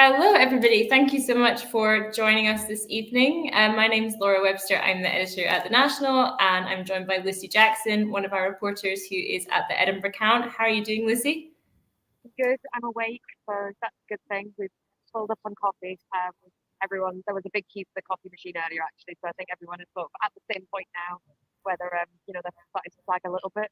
Hello, everybody. Thank you so much for joining us this evening. My name is Laura Webster. I'm the editor at The National, and I'm joined by Lucy Jackson, one of our reporters who is at the Edinburgh Count. How are you doing, Lucy? Good. I'm awake, so that's a good thing. We've filled up on coffee. Everyone, there was a big queue for the coffee machine earlier, actually, so I think everyone is sort of at the same point now, whether they're starting to flag a little bit.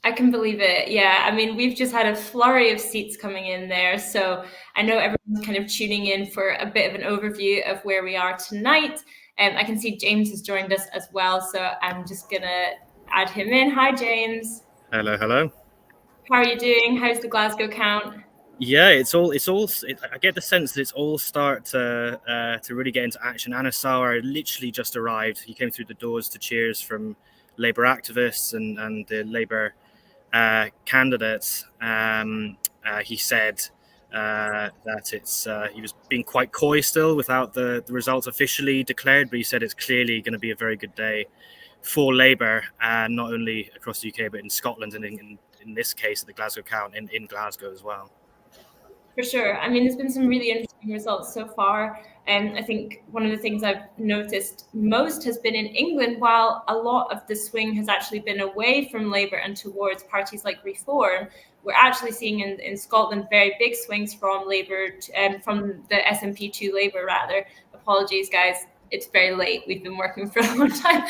I can believe it. Yeah, I mean, we've just had a flurry of seats coming in there. So I know everyone's kind of tuning in for a bit of an overview of where we are tonight. I can see James has joined us as well. So I'm just going to add him in. Hi, James. Hello. How are you doing? How's the Glasgow Count? Yeah, I get the sense that it's all start to really get into action. Anna Sauer literally just arrived. He came through the doors to cheers from Labour activists and the Labour candidates. He said that he was being quite coy still without the results officially declared, but he said it's clearly going to be a very good day for Labour, not only across the UK but in Scotland and in this case at the Glasgow Count in Glasgow as well. For sure. I mean, there's been some really interesting results so far. And I think one of the things I've noticed most has been in England, while a lot of the swing has actually been away from Labour and towards parties like Reform, we're actually seeing in Scotland very big swings from Labour, from the SNP to Labour, rather. Apologies, guys. It's very late. We've been working for a long time.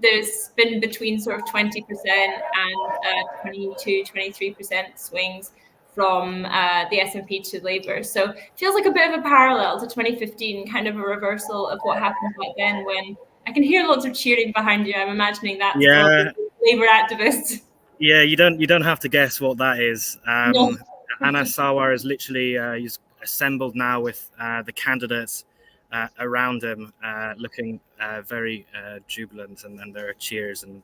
There's been between sort of 20% and 22, 23% swings from the SNP to Labour. So it feels like a bit of a parallel to 2015, kind of a reversal of what happened back then when I can hear lots of cheering behind you. I'm imagining that's probably Labour activists. Yeah, you don't have to guess what that is. No. Anna Sauer is literally he's assembled now with the candidates around him, looking very jubilant, and there are cheers and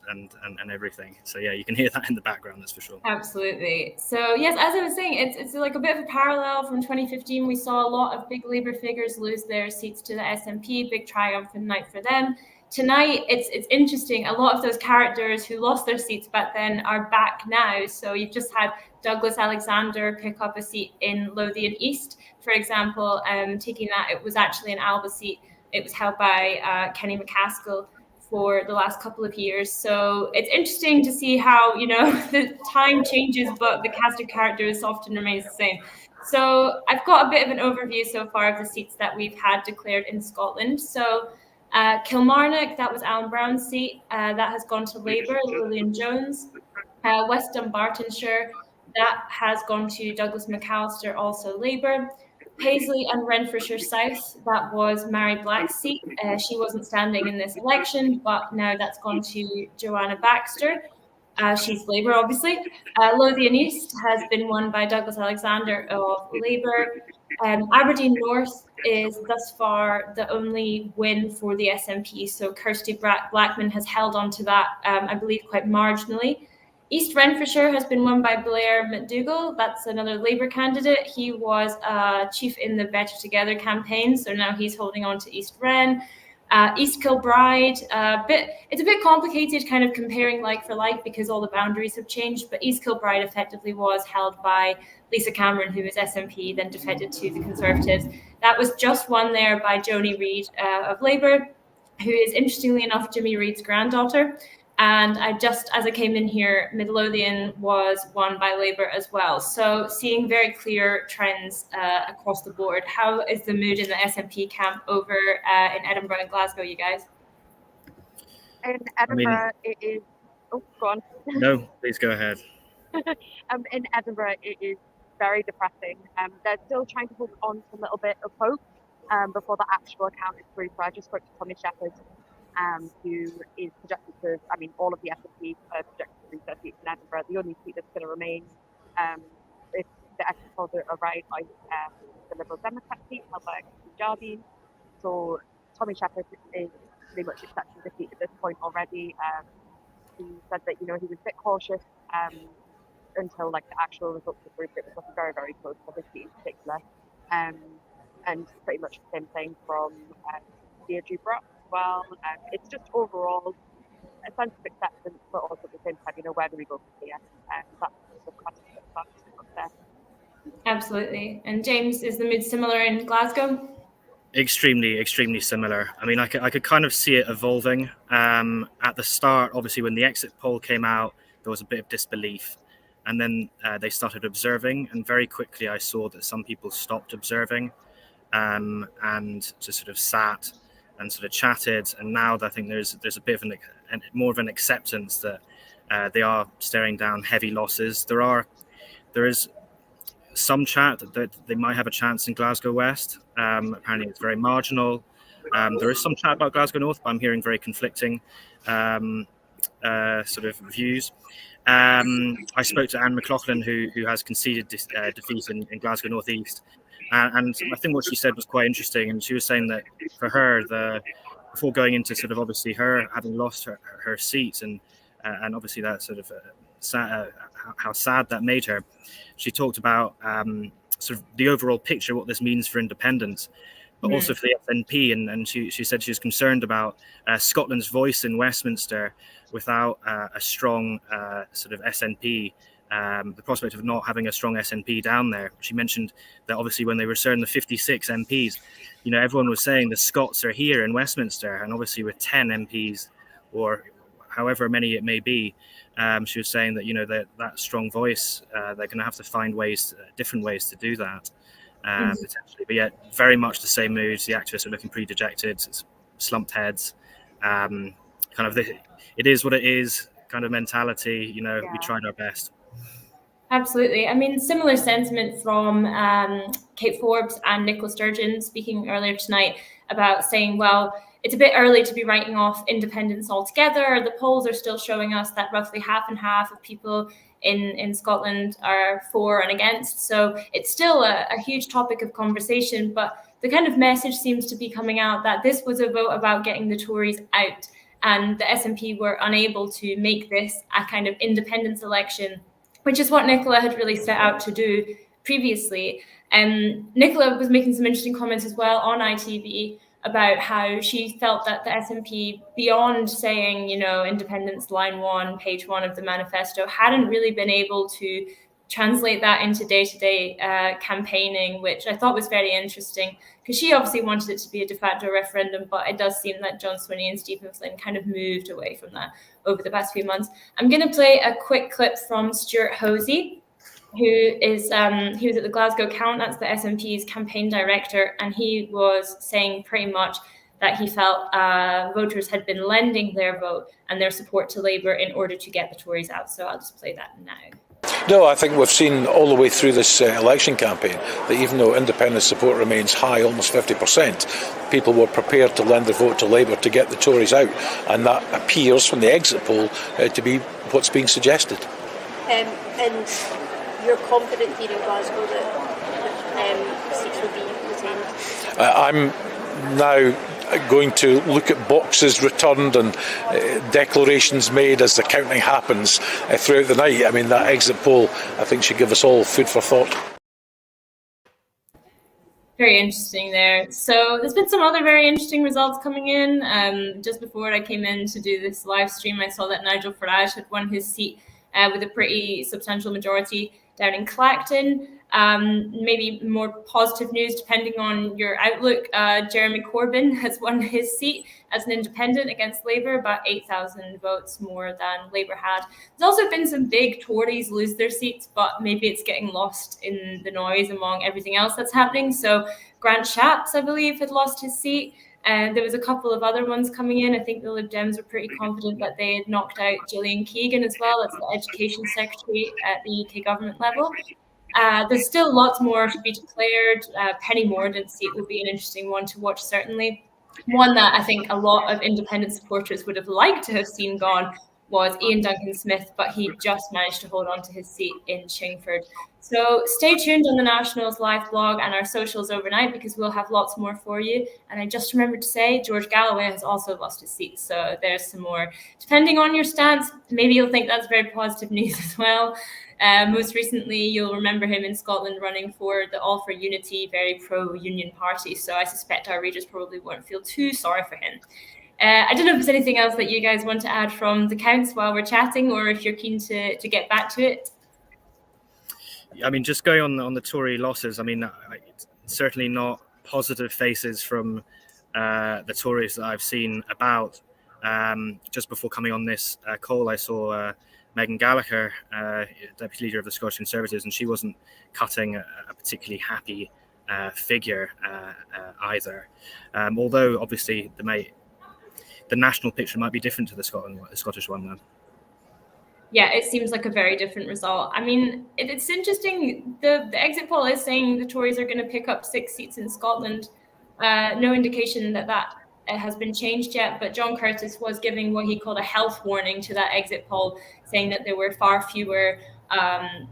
everything. So yeah, you can hear that in the background, that's for sure. Absolutely. So yes, as I was saying, it's like a bit of a parallel from 2015. We saw a lot of big Labour figures lose their seats to the SNP. Big triumphant night for them. Tonight, it's interesting. A lot of those characters who lost their seats back then are back now. So you've just had Douglas Alexander pick up a seat in Lothian East, for example, taking that. It was actually an Alba seat. It was held by Kenny McCaskill for the last couple of years. So it's interesting to see how, the time changes, but the cast of characters often remains the same. So I've got a bit of an overview so far of the seats that we've had declared in Scotland. So Kilmarnock, that was Alan Brown's seat. That has gone to Labour, Lillian Jones. West Dunbartonshire, that has gone to Douglas McAllister, also Labour. Paisley and Renfrewshire South, that was Mary Black's seat. She wasn't standing in this election, but now that's gone to Joanna Baxter. She's Labour, obviously. Lothian East has been won by Douglas Alexander of Labour. Aberdeen North is thus far the only win for the SNP. So Kirsty Blackman has held on to that, I believe, quite marginally. East Renfrewshire has been won by Blair McDougall. That's another Labour candidate. He was chief in the Better Together campaign, so now he's holding on to East Ren. East Kilbride, it's a bit complicated kind of comparing like for like because all the boundaries have changed, but East Kilbride effectively was held by Lisa Cameron, who was SNP, then defected to the Conservatives. That was just won there by Joni Reid of Labour, who is, interestingly enough, Jimmy Reid's granddaughter. And as I came in here, Midlothian was won by Labour as well. So seeing very clear trends across the board. How is the mood in the SNP camp over in Edinburgh and Glasgow, you guys? In Edinburgh, it is... Oh, go on. No, please go ahead. In Edinburgh, it is very depressing. They're still trying to hold on to a little bit of hope before the actual account is through. So I just spoke to Tommy Shepherd, who is projected to, all of the SNP are projected to reach their seats in Edinburgh. The only seat that's going to remain, if the exit polls are right, is the Liberal Democrat seat held by Jardine. So Tommy Shepherd is pretty much accepting defeat at this point already. He said that, he was a bit cautious until the actual results were through. It was looking very, very close for his seat in particular. And pretty much the same thing from Deirdre Brock. Well, it's just overall a sense of acceptance, but also at the same time, where do we go from here? That's the question that's up there. Absolutely. And James, is the mood similar in Glasgow? Extremely similar. I mean, I could kind of see it evolving. At the start, obviously, when the exit poll came out, there was a bit of disbelief. And then they started observing. And very quickly, I saw that some people stopped observing and just sort of sat and sort of chatted. And now I think there's a bit of more of an acceptance that they are staring down heavy losses. There is some chat that they might have a chance in Glasgow West. Apparently, it's very marginal. There is some chat about Glasgow North, but I'm hearing very conflicting sort of views. I spoke to Anne McLaughlin, who has conceded defeat in Glasgow North East, and I think what she said was quite interesting. And she was saying that for her, before going into sort of obviously her having lost her seat and obviously that sort of how sad that made her. She talked about sort of the overall picture, what this means for independence, but also for the SNP. And she said she was concerned about Scotland's voice in Westminster without a strong sort of SNP, the prospect of not having a strong SNP down there. She mentioned that obviously when they returned the 56 MPs, everyone was saying the Scots are here in Westminster, and obviously with 10 MPs or however many it may be, she was saying that that strong voice, they're going to have to find different ways to do that, potentially. But yet, very much the same moods. The activists are looking pretty dejected, slumped heads. Kind of it is what it is kind of mentality. We tried our best. Absolutely. I mean, similar sentiment from Kate Forbes and Nicola Sturgeon speaking earlier tonight about saying, well, it's a bit early to be writing off independence altogether. The polls are still showing us that roughly half and half of people in Scotland are for and against. So it's still a huge topic of conversation. But the kind of message seems to be coming out that this was a vote about getting the Tories out, and the SNP were unable to make this a kind of independence election, which is what Nicola had really set out to do previously. And Nicola was making some interesting comments as well on ITV about how she felt that the SNP, beyond saying, independence line 1, page 1 of the manifesto, hadn't really been able to translate that into day-to-day campaigning, which I thought was very interesting, because she obviously wanted it to be a de facto referendum, but it does seem that John Swinney and Stephen Flynn kind of moved away from that over the past few months. I'm going to play a quick clip from Stuart Hosey, he was at the Glasgow Count, that's the SNP's campaign director, and he was saying pretty much that he felt voters had been lending their vote and their support to Labour in order to get the Tories out. So I'll just play that now. No, I think we've seen all the way through this election campaign that even though independent support remains high, almost 50%, people were prepared to lend their vote to Labour to get the Tories out. And that appears from the exit poll to be what's being suggested. And you're confident here in Glasgow that seats will be retained? I'm now going to look at boxes returned and declarations made as the counting happens throughout the night. I mean, that exit poll, I think, should give us all food for thought. Very interesting there. So there's been some other very interesting results coming in. Just before I came in to do this live stream, I saw that Nigel Farage had won his seat with a pretty substantial majority down in Clacton. Maybe more positive news, depending on your outlook. Jeremy Corbyn has won his seat as an independent against Labour, about 8,000 votes more than Labour had. There's also been some big Tories lose their seats, but maybe it's getting lost in the noise among everything else that's happening. So Grant Shapps, I believe, had lost his seat. And there was a couple of other ones coming in. I think the Lib Dems were pretty confident that they had knocked out Gillian Keegan as well as the Education Secretary at the UK government level. There's still lots more to be declared. Penny Mordaunt's seat will be an interesting one to watch, certainly. One that I think a lot of independent supporters would have liked to have seen gone was Ian Duncan Smith, but he just managed to hold on to his seat in Chingford. So stay tuned on the Nationals live blog and our socials overnight, because we'll have lots more for you. And I just remembered to say George Galloway has also lost his seat. So there's some more. Depending on your stance, maybe you'll think that's very positive news as well. Most recently, you'll remember him in Scotland running for the All for Unity, very pro-union party. So I suspect our readers probably won't feel too sorry for him. I don't know if there's anything else that you guys want to add from the counts while we're chatting, or if you're keen to get back to it. I mean, just going on the Tory losses, I mean, certainly not positive faces from the Tories that I've seen about. Just before coming on this call, I saw Megan Gallagher, Deputy Leader of the Scottish Conservatives, and she wasn't cutting a particularly happy figure either. Although, obviously, the national picture might be different to the Scottish one, though. Yeah, it seems like a very different result. I mean, it's interesting. The exit poll is saying the Tories are going to pick up 6 seats in Scotland. No indication that has been changed yet, but John Curtis was giving what he called a health warning to that exit poll, saying that there were far fewer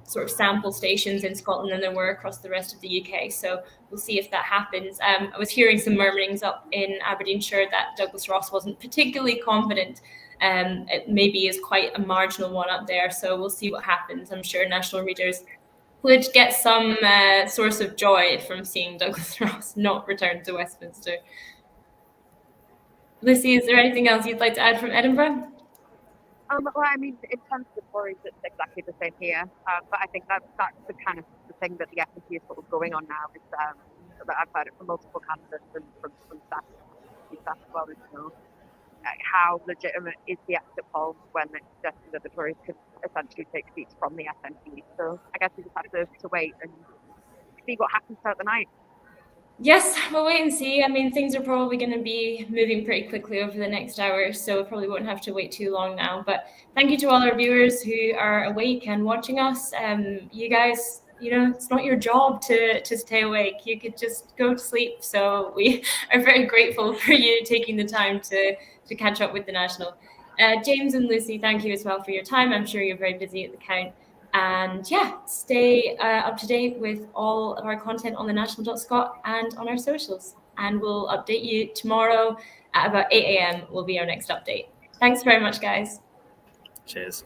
sort of sample stations in Scotland than there were across the rest of the UK. So we'll see if that happens. I was hearing some murmurings up in Aberdeenshire that Douglas Ross wasn't particularly confident. It maybe is quite a marginal one up there. So we'll see what happens. I'm sure national readers would get some source of joy from seeing Douglas Ross not return to Westminster. Lucy, is there anything else you'd like to add from Edinburgh? Well, I mean, in terms of the Tories, it's exactly the same here. But I think that's the kind of the thing that the SNP is sort of going on now. Is that I've heard it from multiple candidates and from staff as well. Is, you know, how legitimate is the exit poll when it's suggesting that the Tories could essentially take seats from the SNP? So I guess we just have to wait and see what happens throughout the night. Yes, we'll wait and see. I mean, things are probably going to be moving pretty quickly over the next hour, so we probably won't have to wait too long now. But thank you to all our viewers who are awake and watching us. You guys, you know, it's not your job to stay awake. You could just go to sleep. So we are very grateful for you taking the time to catch up with the National. James and Lucy, thank you as well for your time. I'm sure you're very busy at the Count. And yeah, stay up to date with all of our content on thenational.scot and on our socials. And we'll update you tomorrow at about 8 a.m. will be our next update. Thanks very much, guys. Cheers.